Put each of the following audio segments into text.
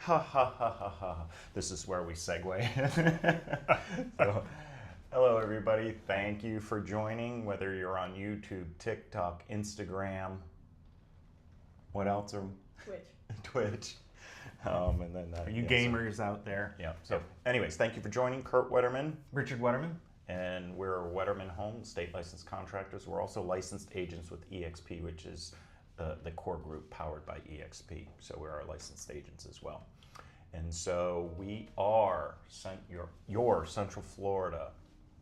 Ha ha ha ha ha. This is where we segue. So, hello, everybody. Thank you for joining, whether you're on YouTube, TikTok, Instagram. What else? Twitch. Twitch. And then Are you gamers out there? Yeah. So, anyways, thank you for joining. Kurt Wettermann. Richard Wettermann. And we're Wettermann Homes, state licensed contractors. We're also licensed agents with EXP, which is the core group powered by EXP. So we're our licensed agents as well. And so we are your Central Florida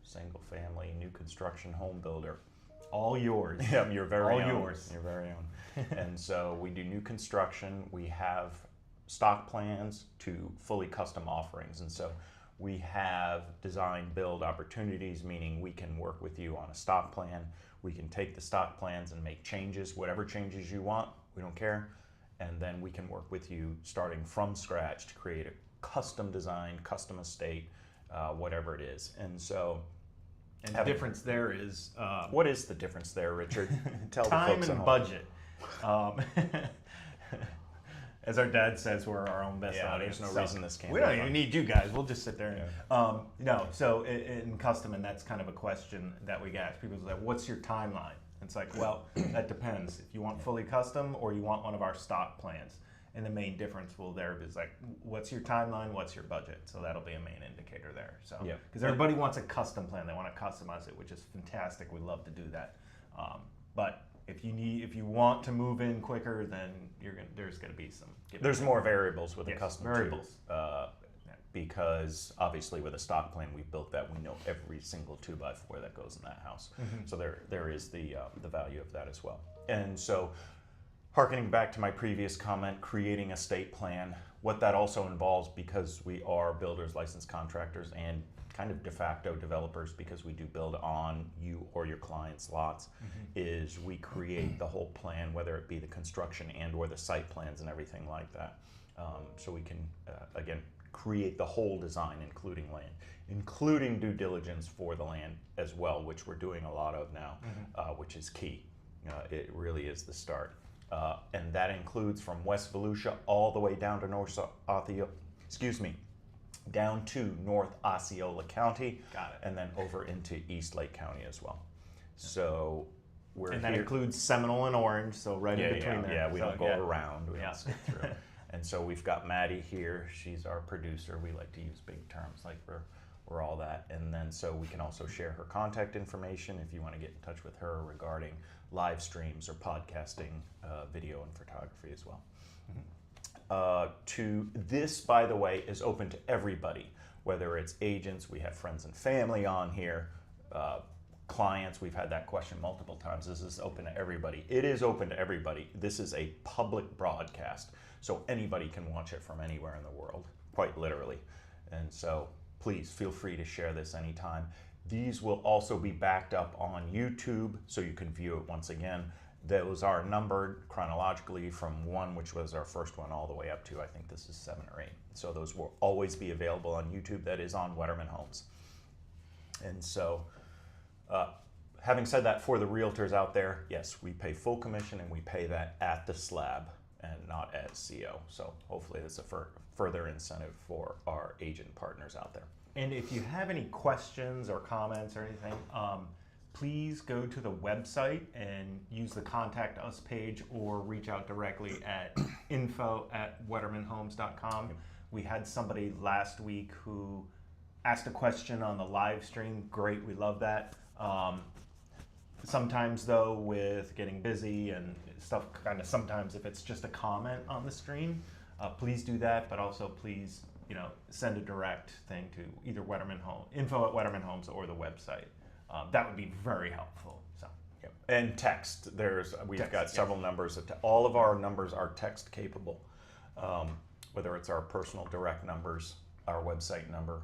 single family new construction home builder. All yours. Yeah, your very All own. yours. Your very own. And so we do new construction. We have stock plans to fully custom offerings. And so we have design build opportunities, meaning we can work with you on a stock plan. We can take the stock plans and make changes, whatever changes you want, we don't care. And then we can work with you starting from scratch to create a custom design, custom estate, whatever it is. And so, And the difference there is what is the difference there, Richard? Tell the time folks at and home. budget. As our dad says, we're our own best audience. There's no reason this can't We be don't fun. even need you guys. We'll just sit there. And, no, so in custom, and that's kind of a question that we get. People say, "What's your timeline?" It's like, well, that depends. If you want fully custom or you want one of our stock plans, and the main difference will there is like, what's your timeline? What's your budget? So that'll be a main indicator there. So Yeah. because everybody wants a custom plan, they want to customize it, which is fantastic. We love to do that. But if you want to move in quicker, then there's going to be some. There's more variables with a Yes, custom variables. Because obviously with a stock plan we've built that, we know every single 2x4 that goes in that house. So there is the value of that as well. And so, harkening back to my previous comment, creating a estate plan, what that also involves, because we are builders, licensed contractors, and kind of de facto developers, because we do build on you or your clients' lots, is we create the whole plan, whether it be the construction and or the site plans and everything like that. So we can, again, create the whole design, including land, including due diligence for the land as well, which we're doing a lot of now, which is key. It really is the start. And that includes from West Volusia all the way down to down to North Osceola County. Got it. And then over into East Lake County as well. So we're And that here. includes Seminole and Orange, so right in between there. Yeah, we So, don't go around. We Yeah. don't skip through. And so we've got Maddie here. She's our producer. We like to use big terms like we're all that. And then so we can also share her contact information if you want to get in touch with her regarding live streams or podcasting, video and photography as well. This, by the way, is open to everybody, whether it's agents, we have friends and family on here, clients, we've had that question multiple times. This is open to everybody. It is open to everybody. This is a public broadcast, so anybody can watch it from anywhere in the world, quite literally. And so please feel free to share this anytime. These will also be backed up on YouTube, so you can view it once again. Those are numbered chronologically from 1, which was our first one, all the way up to, I think this is 7 or 8. So those will always be available on YouTube. That is on Wettermann Homes. And so, having said that, for the realtors out there, yes, we pay full commission and we pay that at the slab and not as CO. So hopefully that's a further incentive for our agent partners out there. And if you have any questions or comments or anything, please go to the website and use the contact us page or reach out directly at info@wettermannhomes.com. We had somebody last week who asked a question on the live stream. Great, we love that. Sometimes though, with getting busy and stuff, sometimes if it's just a comment on the stream, please do that, but also please, send a direct thing to either info@Wettermann Homes or the website. That would be very helpful. So. Yep. And text. We've Text, got several numbers. All of our numbers are text capable, whether it's our personal direct numbers, our website number,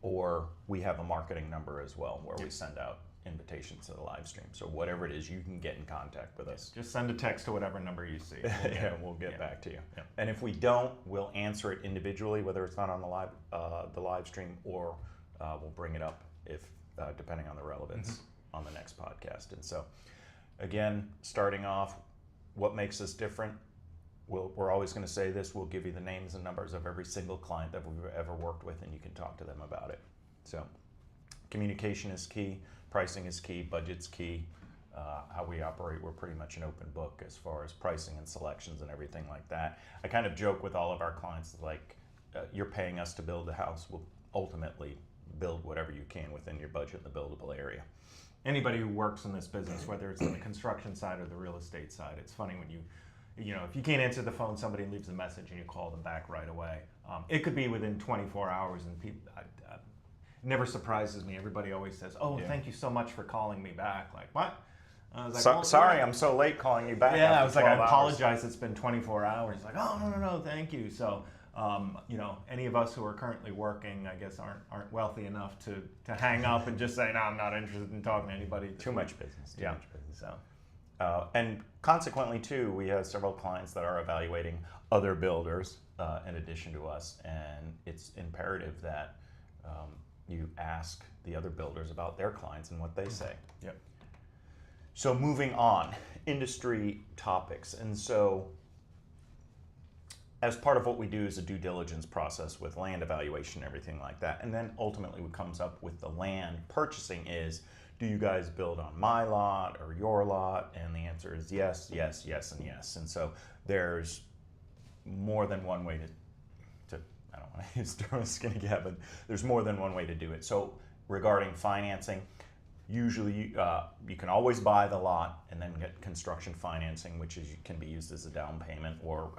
or we have a marketing number as well where we send out invitations to the live stream. So whatever it is, you can get in contact with us. Just send a text to whatever number you see. We'll get back to you. Yeah. And if we don't, we'll answer it individually, whether it's not on the live stream, or we'll bring it up if depending on the relevance on the next podcast. And so, again, starting off, what makes us different? we're always going to say this, we'll give you the names and numbers of every single client that we've ever worked with, and you can talk to them about it. So communication is key, pricing is key, budget's key. How we operate, we're pretty much an open book as far as pricing and selections and everything like that. I kind of joke with all of our clients, like, you're paying us to build a house. We'll ultimately build whatever you can within your budget in the buildable area. Anybody who works in this business, whether it's on the construction side or the real estate side, it's funny when you know, if you can't answer the phone, somebody leaves a message and you call them back right away. It could be within 24 hours, and people, it never surprises me. Everybody always says, "Oh, thank you so much for calling me back." Like, what? I was like, sorry, I'm so late calling you back. Yeah, I was like, I hours. apologize. It's been 24 hours. Like, oh, no, thank you. So, you know, any of us who are currently working, I guess, aren't wealthy enough to hang up and just say, no, I'm not interested in talking to anybody. Too much business. Too much business. So, and consequently, too, we have several clients that are evaluating other builders in addition to us, and it's imperative that you ask the other builders about their clients and what they say. Yep. So moving on, industry topics. And so as part of what we do is a due diligence process with land evaluation and everything like that. And then ultimately what comes up with the land purchasing is, do you guys build on my lot or your lot? And the answer is yes, yes, yes, and yes. And so there's more than one way to I don't want to use the term skinny cat, but there's more than one way to do it. So regarding financing, usually you can always buy the lot and then get construction financing, which can be used as a down payment or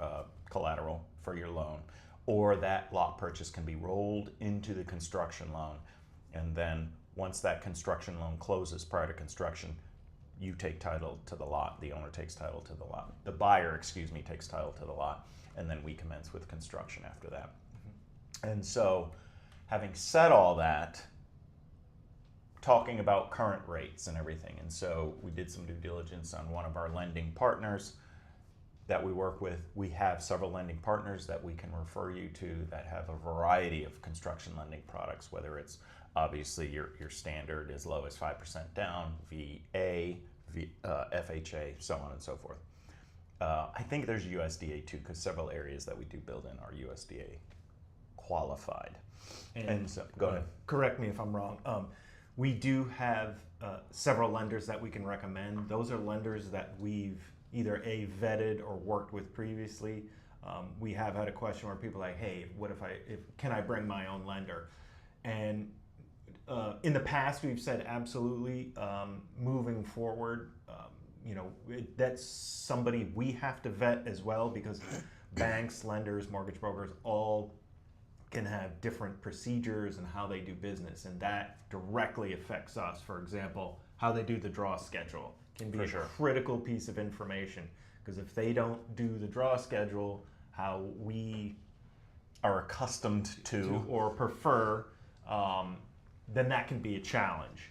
collateral for your loan. Or that lot purchase can be rolled into the construction loan. And then once that construction loan closes prior to construction, you take title to the lot. The owner takes title to the lot. The buyer, takes title to the lot. And then we commence with construction after that. And so having said all that, talking about current rates and everything. And so we did some due diligence on one of our lending partners that we work with. We have several lending partners that we can refer you to that have a variety of construction lending products, whether it's obviously your standard as low as 5% down, VA, FHA, so on and so forth. I think there's USDA too, because several areas that we do build in are USDA qualified. And so, go ahead. Correct me if I'm wrong. We do have several lenders that we can recommend. Those are lenders that we've either vetted or worked with previously. We have had a question where people are like, hey, can I bring my own lender? And in the past, we've said absolutely. Moving forward, that's somebody we have to vet as well, because banks, lenders, mortgage brokers, all can have different procedures and how they do business, and that directly affects us. For example, how they do the draw schedule can be a critical piece of information, because if they don't do the draw schedule how we are accustomed to or prefer, then that can be a challenge.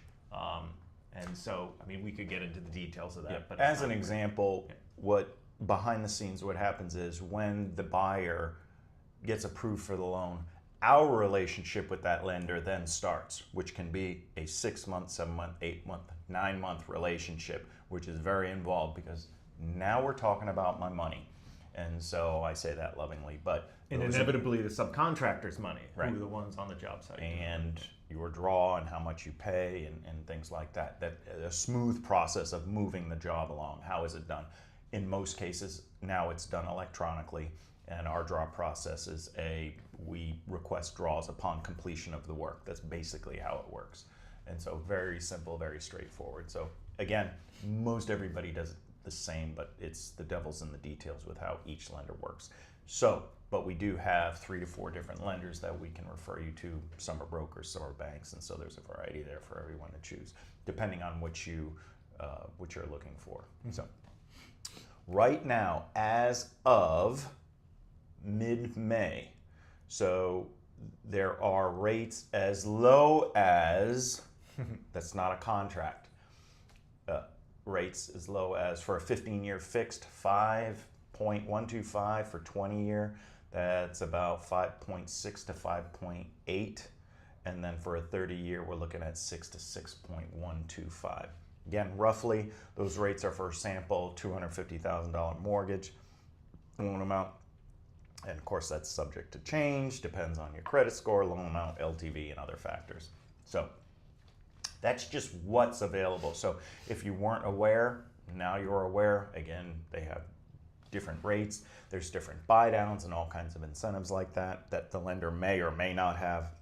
And so, I mean, we could get into the details of that. Yeah. But as an example, what behind the scenes, what happens is when the buyer gets approved for the loan, our relationship with that lender then starts, which can be a 6-month, 7-month, 8-month, 9-month relationship, which is very involved, because now we're talking about my money. And so I say that lovingly, but inevitably the subcontractor's money, right, who are the ones on the job site. And your draw and how much you pay and things like that. That a smooth process of moving the job along. How is it done? In most cases, now it's done electronically, and our draw process is we request draws upon completion of the work. That's basically how it works. And so very simple, very straightforward. So again, most everybody does it the same, but it's the devil's in the details with how each lender works. So, but we do have 3 to 4 different lenders that we can refer you to. Some are brokers, some are banks, and so there's a variety there for everyone to choose, depending on what you're looking for. Mm-hmm. So, right now, as of mid-May, so there are rates as low as that's not a contract. Rates as low as, for a 15-year fixed, 5.125. For 20-year, that's about 5.6 to 5.8, and then for a 30-year, we're looking at 6 to 6.125. Again, roughly, those rates are for a sample $250,000 mortgage. loan amount. And of course, that's subject to change, depends on your credit score, loan amount, LTV, and other factors. So that's just what's available. So if you weren't aware, now you're aware. Again, they have different rates. There's different buy downs and all kinds of incentives like that that the lender may or may not have.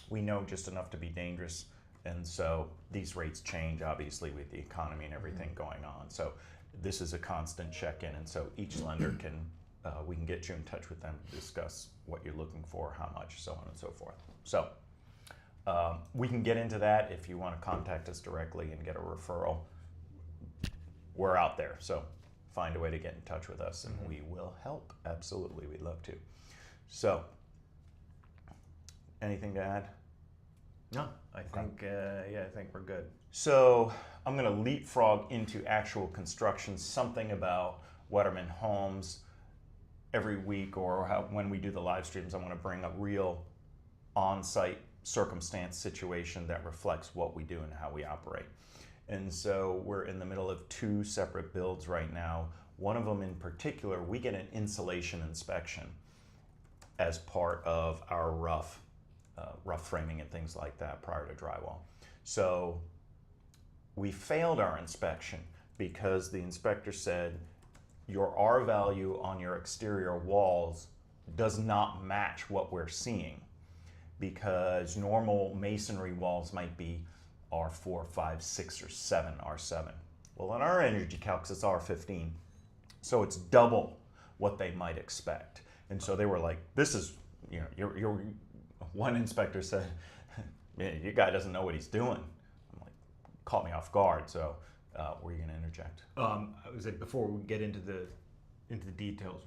We know just enough to be dangerous. And so these rates change, obviously, with the economy and everything going on. So this is a constant check-in. And so each lender can, we can get you in touch with them to discuss what you're looking for, how much, so on and so forth. So we can get into that if you want to contact us directly and get a referral. We're out there. So find a way to get in touch with us and we will help. Absolutely. We'd love to. So anything to add? No, I think I think we're good. So I'm going to leapfrog into actual construction, something about Wettermann Homes. Every week or when we do the live streams, I want to bring a real on-site circumstance situation that reflects what we do and how we operate. And so we're in the middle of 2 separate builds right now. One of them in particular, we get an insulation inspection as part of our rough framing and things like that prior to drywall. So we failed our inspection because the inspector said your R value on your exterior walls does not match what we're seeing, because normal masonry walls might be R4, 5, 6, or 7, R7. Well, in our energy calcs, it's R15. So it's double what they might expect. And so they were like, this is, you know, your one inspector said, man, your guy doesn't know what he's doing. I'm like, caught me off guard. So were you going to interject? I was like, before we get into the details,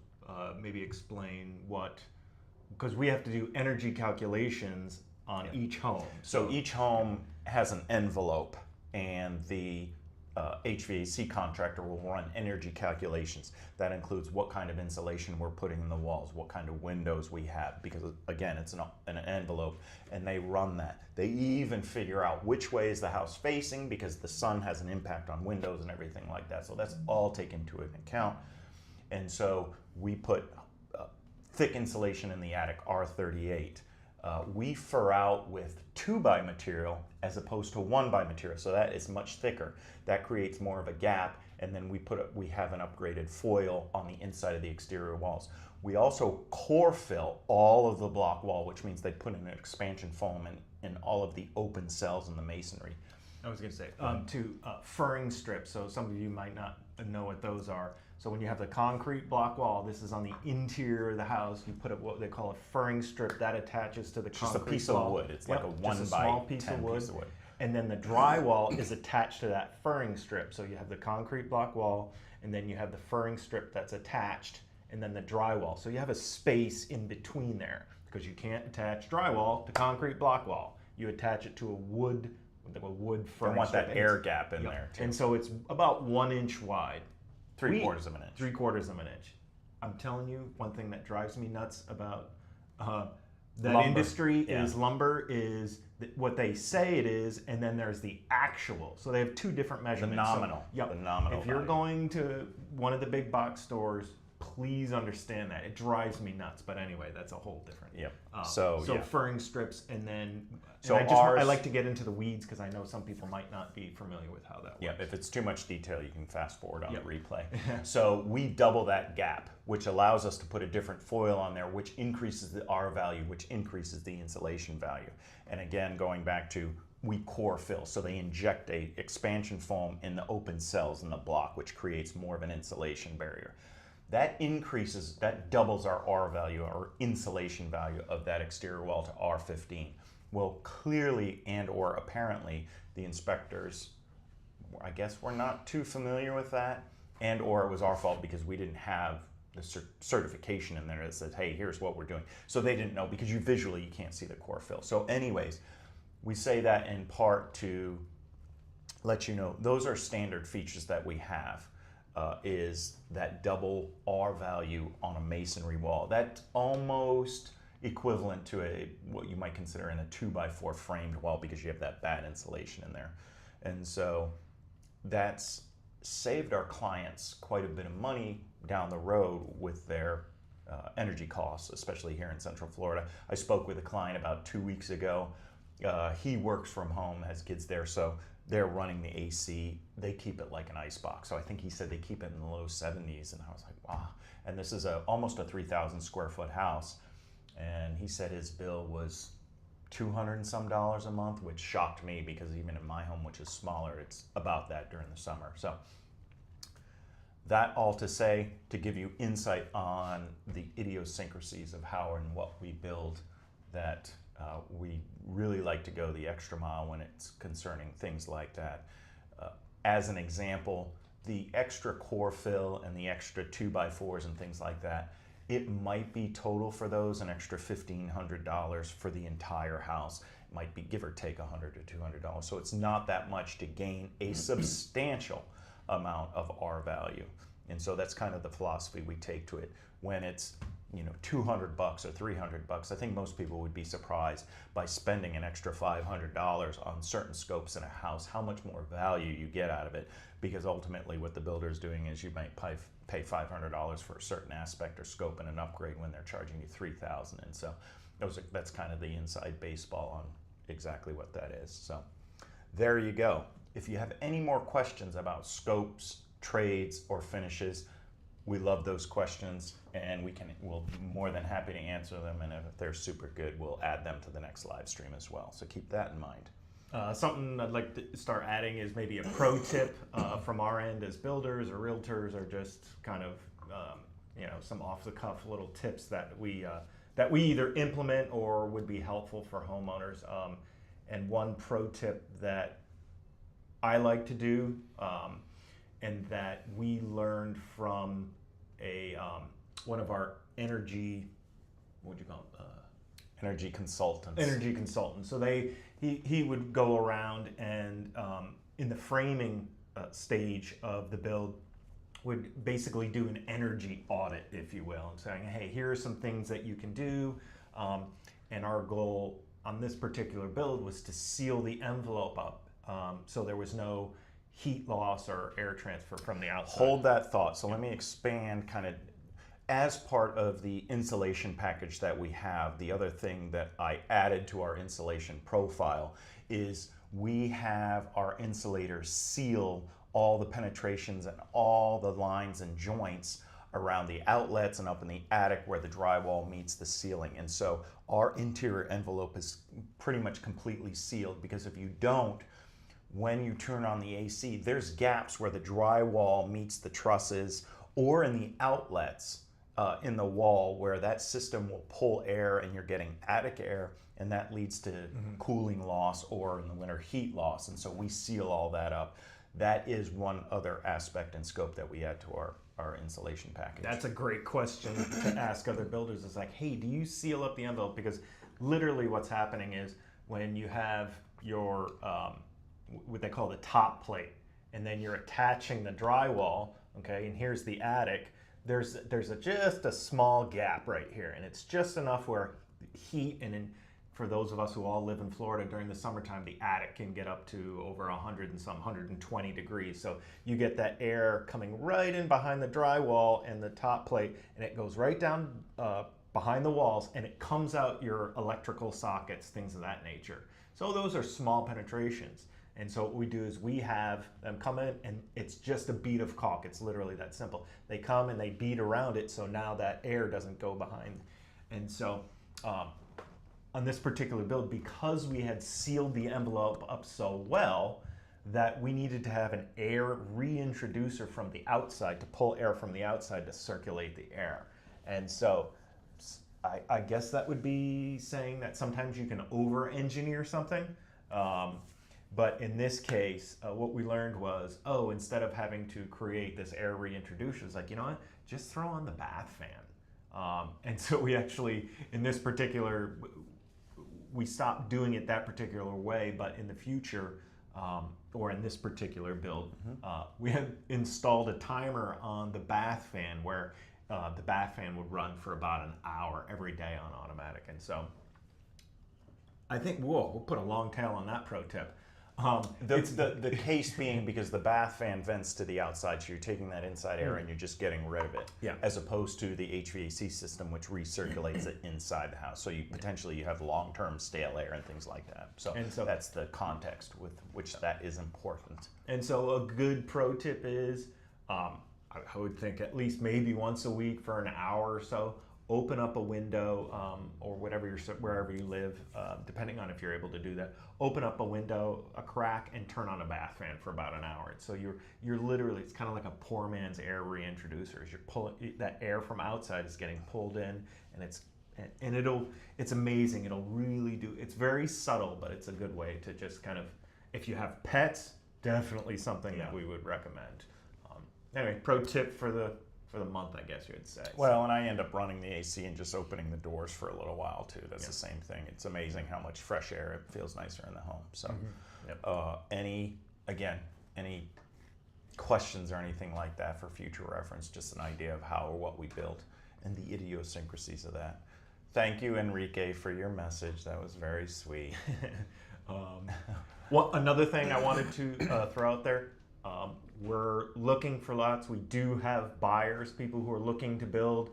maybe explain what, because we have to do energy calculations on each home. So each home has an envelope, and the HVAC contractor will run energy calculations. That includes what kind of insulation we're putting in the walls, what kind of windows we have, because again, it's an envelope, and they run that. They even figure out which way is the house facing, because the sun has an impact on windows and everything like that. So that's all taken into account. And so we put thick insulation in the attic, R38. We fur out with 2x material as opposed to 1x material, so that is much thicker. That creates more of a gap, and then we have an upgraded foil on the inside of the exterior walls. We also core fill all of the block wall, which means they put in an expansion foam in all of the open cells in the masonry. I was going to say, furring strips, so some of you might not know what those are. So when you have the concrete block wall, this is on the interior of the house, you put what they call a furring strip that attaches to the concrete wall. Just a piece of wood. It's like a 1x10 piece of wood. And then the drywall is attached to that furring strip. So you have the concrete block wall, and then you have the furring strip that's attached, and then the drywall. So you have a space in between there, because you can't attach drywall to concrete block wall. You attach it to a wood furring strip. I want that air gap in there too. And so it's about 1 inch wide. 3/4 of an inch. 3/4 of an inch. I'm telling you, one thing that drives me nuts about that lumber. industry is lumber is what they say it is, and then there's the actual. So they have 2 different measurements. The nominal. So, the nominal. If you're value. going to one of the big box stores, please understand that. It drives me nuts. But anyway, that's a whole different. Yep. So furring strips, and then so I like to get into the weeds because I know some people might not be familiar with how that works. Yeah, if it's too much detail, you can fast forward on the replay. So we double that gap, which allows us to put a different foil on there, which increases the R value, which increases the insulation value. And again, going back to, we core fill. So they inject a expansion foam in the open cells in the block, which creates more of an insulation barrier. That doubles our R value, our insulation value of that exterior wall to R15. Well, clearly and or apparently, the inspectors, I guess, were not too familiar with that, and or it was our fault because we didn't have the certification in there that says, hey, here's what we're doing. So they didn't know, because you can't see the core fill. So anyways, we say that in part to let you know those are standard features that we have. Is that double R value on a masonry wall. That's almost equivalent to what you might consider in a 2x4 framed wall, because you have that bad insulation in there. And so that's saved our clients quite a bit of money down the road with their energy costs, especially here in Central Florida. I spoke with a client about 2 weeks ago. He works from home, has kids there, so they're running the AC. They keep it like an ice box. So I think he said they keep it in the low 70s, and I was like, wow. And this is almost a 3,000 square foot house, and he said his bill was $200 and some a month, which shocked me because even in my home, which is smaller, it's about that during the summer. So that all to say, to give you insight on the idiosyncrasies of how and what we build, that we really like to go the extra mile when it's concerning things like that. As an example, the extra core fill and the extra 2x4s and things like that, it might be total for those an extra $1,500 for the entire house. It might be give or take $100 to $200. So it's not that much to gain a substantial amount of R value. And so that's kind of the philosophy we take to it. When it's, you know, $200 or $300, I think most people would be surprised by spending an extra $500 on certain scopes in a house, how much more value you get out of it. Because ultimately what the builder is doing is you might pay $500 for a certain aspect or scope in an upgrade when they're charging you $3,000. And so that's kind of the inside baseball on exactly what that is. So there you go. If you have any more questions about scopes, trades, or finishes, we love those questions, and we'll be more than happy to answer them. And if they're super good, we'll add them to the next live stream as well. So keep that in mind. Something I'd like to start adding is maybe a pro tip from our end as builders or realtors, or just kind of some off-the-cuff little tips that we either implement or would be helpful for homeowners. And one pro tip that I like to do, and that we learned from one of our energy consultants. So he would go around and in the framing stage of the build would basically do an energy audit, if you will, and saying, hey, here are some things that you can do. And our goal on this particular build was to seal the envelope up, so there was no heat loss or air transfer from the outside. Hold that thought. So let me expand kind of as part of the insulation package that we have. The other thing that I added to our insulation profile is we have our insulators seal all the penetrations and all the lines and joints around the outlets and up in the attic where the drywall meets the ceiling. And so our interior envelope is pretty much completely sealed, because if you don't, when you turn on the AC, there's gaps where the drywall meets the trusses, or in the outlets in the wall where that system will pull air and you're getting attic air, and that leads to cooling loss, or in the winter heat loss. And so we seal all that up. That is one other aspect and scope that we add to our insulation package. That's a great question to ask other builders. It's like, hey, do you seal up the envelope? Because literally what's happening is when you have your what they call the top plate, and then you're attaching the drywall, okay, and here's the attic, there's just a small gap right here, and it's just enough where heat, and for those of us who all live in Florida during the summertime, the attic can get up to over 120 degrees. So you get that air coming right in behind the drywall and the top plate, and it goes right down behind the walls, and it comes out your electrical sockets, things of that nature. So those are small penetrations. And so what we do is we have them come in, and it's just a bead of caulk. It's literally that simple. They come and they bead around it, so now that air doesn't go behind. And so on this particular build, because we had sealed the envelope up so well, that we needed to have an air reintroducer from the outside to pull air from the outside to circulate the air. And so I guess that would be saying that sometimes you can over-engineer something. But in this case, what we learned was, instead of having to create this air reintroducer, it's like, you know what, just throw on the bath fan. And so we actually, in this particular, we stopped doing it that particular way, but in the future, or in this particular build, we had installed a timer on the bath fan where the bath fan would run for about an hour every day on automatic. And so I think we'll put a long tail on that pro tip. The case being because the bath fan vents to the outside, so you're taking that inside air and you're just getting rid of it. Yeah. As opposed to the HVAC system, which recirculates it inside the house. So you potentially you have long-term stale air and things like that. So that's the context with which that is important. And so a good pro tip is, I would think at least maybe once a week for an hour or so, open up a window or wherever you live, depending on if you're able to do that. Open up a window, a crack, and turn on a bath fan for about an hour. So you're literally, it's kind of like a poor man's air reintroducer. You're pulling that air from outside is getting pulled in, and it's amazing. It'll really do. It's very subtle, but it's a good way to just kind of, if you have pets, definitely something that we would recommend. Anyway, pro tip for the month, I guess you would say. Well, and I end up running the AC and just opening the doors for a little while too. That's the same thing. It's amazing how much fresh air, it feels nicer in the home. So any questions or anything like that for future reference, just an idea of how or what we build and the idiosyncrasies of that. Thank you, Enrique, for your message. That was very sweet. Well, another thing I wanted to throw out there, we're looking for lots. We do have buyers, people who are looking to build.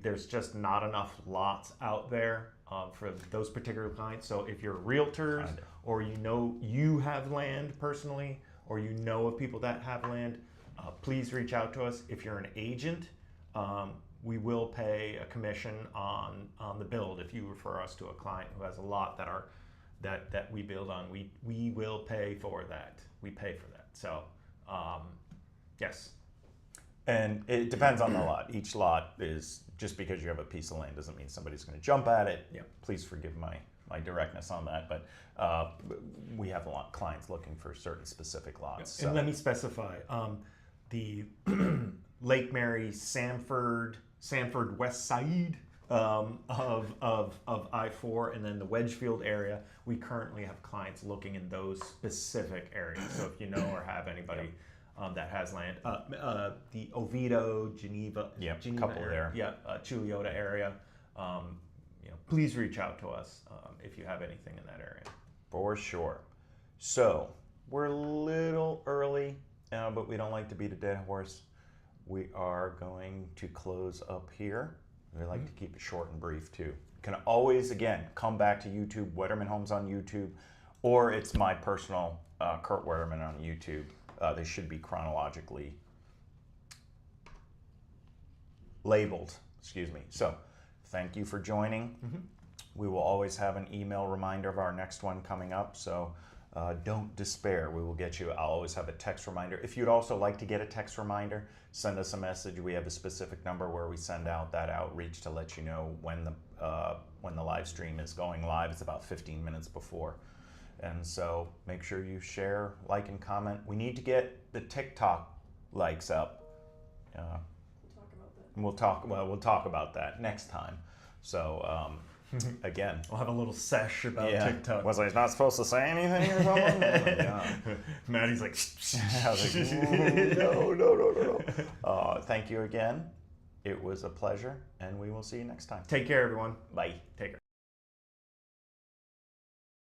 There's just not enough lots out there for those particular clients. So if you're realtors or you have land personally, or you know of people that have land, please reach out to us. If you're an agent, we will pay a commission on the build. If you refer us to a client who has a lot that we build on, we will pay for that. We pay for that. So, yes. And it depends on the lot. Each lot is, just because you have a piece of land doesn't mean somebody's going to jump at it. Yep. Please forgive my directness on that, but we have a lot of clients looking for certain specific lots. So. And let me specify, the Lake Mary, Sanford West Side of I-4, and then the Wedgefield area, we currently have clients looking in those specific areas. So if you know or have anybody that has land, the Oviedo, Geneva couple area, there, Chiliota area, please reach out to us if you have anything in that area. For sure. So we're a little early, but we don't like to beat a dead horse. We are going to close up here. We like to keep it short and brief too. You can always, again, come back to YouTube, Wettermann Homes on YouTube, or it's my personal Kurt Wettermann on YouTube. They should be chronologically labeled, excuse me. So thank you for joining. We will always have an email reminder of our next one coming up, so don't despair. We will get you. I'll always have a text reminder. If you'd also like to get a text reminder, send us a message. We have a specific number where we send out that outreach to let you know when the live stream is going live. It's about 15 minutes before. And so make sure you share, like, and comment. We need to get the TikTok likes up. We'll talk about that next time. So again, We'll have a little sesh about TikTok. Was I not supposed to say anything or something? Maddie's like, I was like, no. Thank you again. It was a pleasure, and we will see you next time. Take care, everyone. Bye. Take care.